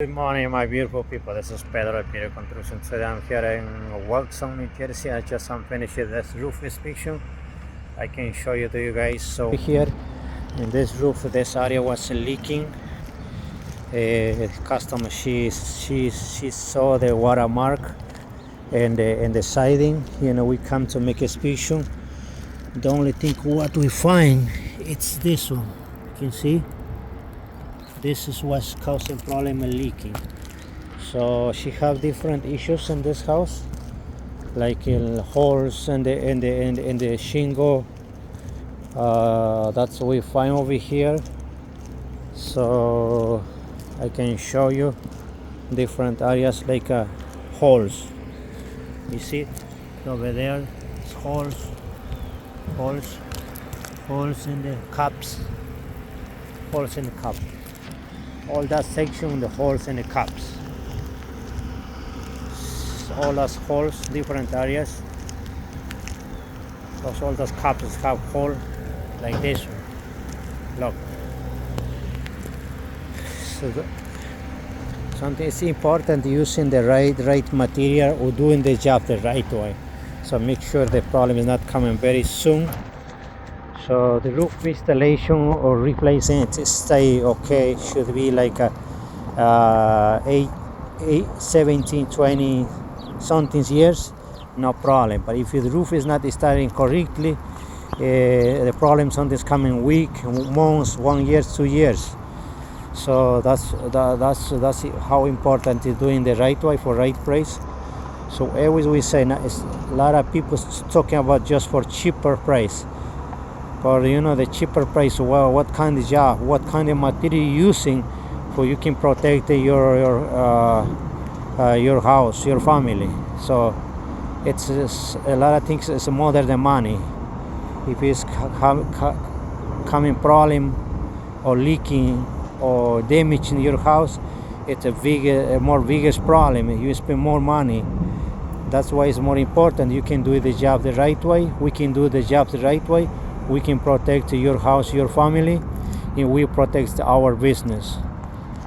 Good morning, my beautiful people. This is Pedro at Peter Construction. Today I'm here in Vauxhall, New Jersey. I just finished this roof inspection. I can show you to you guys. So here in this roof, this area was leaking. Customer, she saw the watermark and the siding. You know, we come to make inspection. The only thing what we find, it's this one. You can see. This is what's causing problem leaking. So she have different issues in this house, like holes in the shingle. That's what we find over here. So I can show you different areas like holes. You see over there, it's holes in the cups, holes in the cup. All that section, the holes in the cups, all those holes, different areas. Because all those cups have hole like this one. Look. So something is important, using the right material or doing the job the right way. So make sure the problem is not coming very soon. So the roof installation or replacing it stay okay. Should be like a 17, 20 something years, no problem. But if the roof is not starting correctly, the problem something's coming week, months, 1 year, 2 years. So that's how important is doing the right way for right price. So always we say, a lot of people talking about just for cheaper price. But you know, the cheaper price, well, what kind of job, what kind of material using, for you can protect your house, your family. So it's a lot of things. It's more than money. If it's coming problem or leaking or damaging your house, it's a more biggest problem. You spend more money. That's why it's more important. You can do the job the right way. We can do the job the right way. We can protect your house, your family, and we protect our business.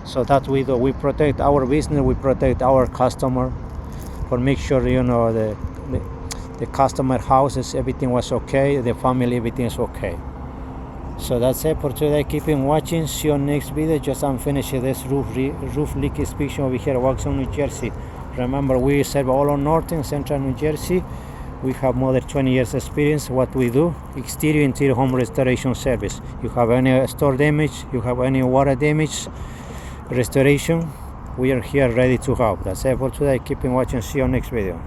So that we do. We protect our business. We protect our customer. For make sure, you know, the customer houses, everything was okay. The family, everything is okay. So that's it for today. Keep on watching. See you on next video. Just I'm finishing this roof leak inspection over here at Vauxhall, New Jersey. Remember, we serve all on North and Central New Jersey. We have more than 20 years experience. What we do, exterior, interior home restoration service. You have any store damage, you have any water damage, restoration, we are here ready to help. That's it for today. Keep on watching. See you on next video.